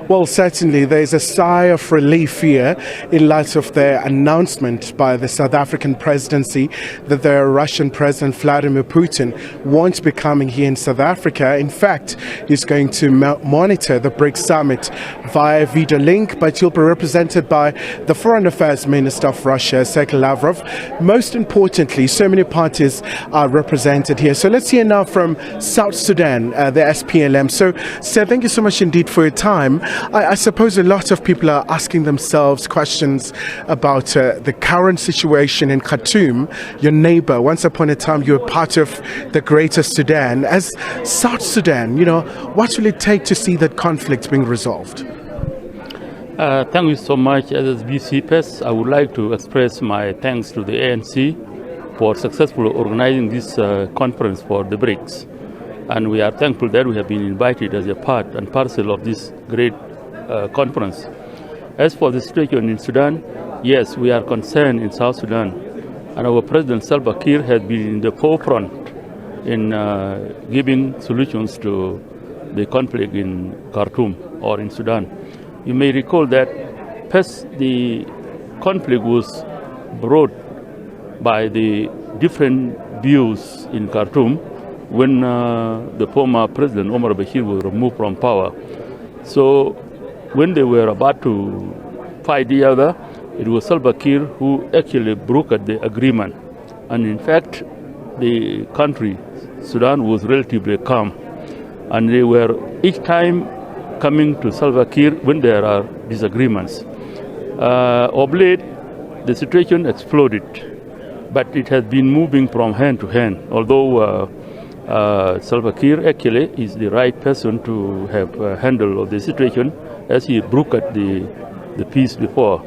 Well, certainly there's a sigh of relief here in light of the announcement by the South African presidency that the Russian President Vladimir Putin won't be coming here in South Africa. In fact, he's going to monitor the BRICS summit via video link, but he'll be represented by the Foreign Affairs Minister of Russia, Sergei Lavrov. Most importantly, so many parties are represented here. So let's hear now from South Sudan, the SPLM. So, sir, thank you so much indeed for your time. I suppose a lot of people are asking themselves questions about the current situation in Khartoum, your neighbor. Once upon a time, you were part of the greater Sudan. As South Sudan, what will it take to see that conflict being resolved? Thank you so much, SABC Press. I would like to express my thanks to the ANC for successfully organizing this conference for the BRICS. And we are thankful that we have been invited as a part and parcel of this great conference. As for the situation in Sudan, yes, we are concerned in South Sudan. And our President Salva Kiir has been in the forefront in giving solutions to the conflict in Khartoum or in Sudan. You may recall that first the conflict was brought by the different views in Khartoum when the former President Omar Bashir was removed from power. So when they were about to fight each other, it was Salva Kiir who actually brokered the agreement. And in fact, the country, Sudan, was relatively calm. And they were each time coming to Salva Kiir when there are disagreements. Of late, the situation exploded, but it has been moving from hand to hand, although Salva Kiir actually is the right person to have handle of the situation as he brokered the peace before.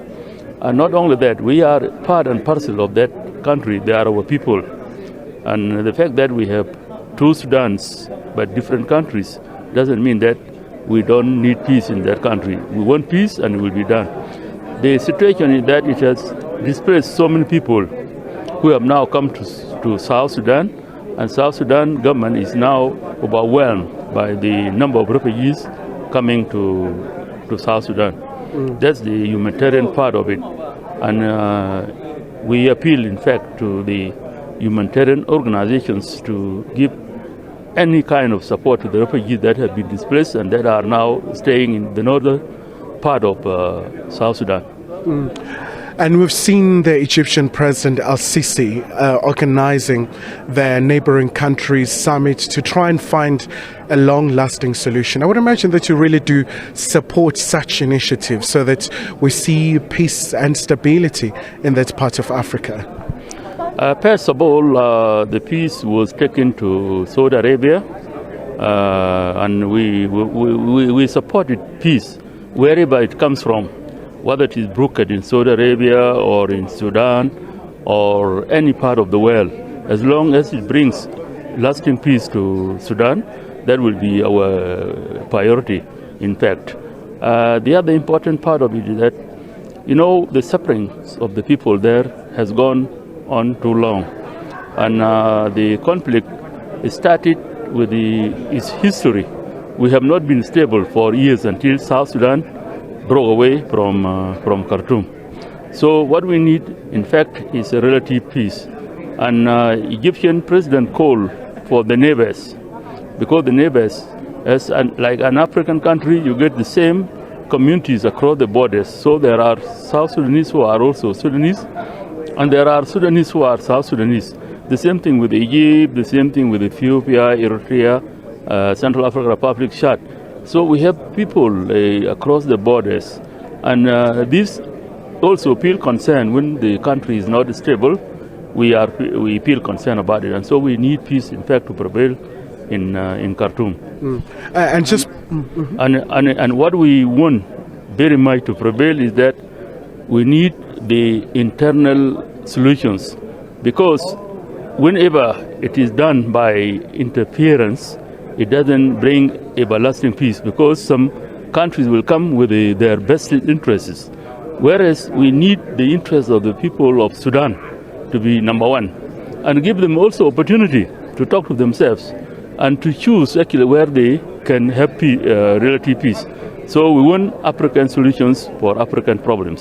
And not only that, we are part and parcel of that country. They are our people. And the fact that we have two Sudans but different countries doesn't mean that we don't need peace in that country. We want peace and it will be done. The situation is that it has displaced so many people who have now come to South Sudan, and South Sudan government is now overwhelmed by the number of refugees coming to South Sudan. That's the humanitarian part of it. And we appeal, in fact, to the humanitarian organizations to give any kind of support to the refugees that have been displaced and that are now staying in the northern part of South Sudan. And we've seen the Egyptian President al-Sisi organizing their neighboring countries' summit to try and find a long-lasting solution. I would imagine that you really do support such initiatives so that we see peace and stability in that part of Africa. First of all, the peace was taken to Saudi Arabia, and we supported peace wherever it comes from, whether it is brokered in Saudi Arabia or in Sudan or any part of the world. As long as it brings lasting peace to Sudan, that will be our priority, in fact. The other important part of it is that, the sufferings of the people there has gone on too long. And the conflict started with its history. We have not been stable for years until South Sudan broke away from Khartoum. So what we need, in fact, is a relative peace. And Egyptian president called for the neighbors, because the neighbors, like an African country, you get the same communities across the borders. So there are South Sudanese who are also Sudanese, and there are Sudanese who are South Sudanese. The same thing with Egypt, the same thing with Ethiopia, Eritrea, Central African Republic, Chad. So we have people across the borders, and this also feel concern when the country is not stable. We feel concerned about it, and so we need peace, in fact, to prevail in Khartoum. And what we want very much to prevail is that we need the internal solutions, because whenever it is done by interference, it doesn't bring everlasting peace, because some countries will come with their vested interests, whereas we need the interests of the people of Sudan to be number one, and give them also opportunity to talk to themselves and to choose actually where they can have relative peace. So we want African solutions for African problems.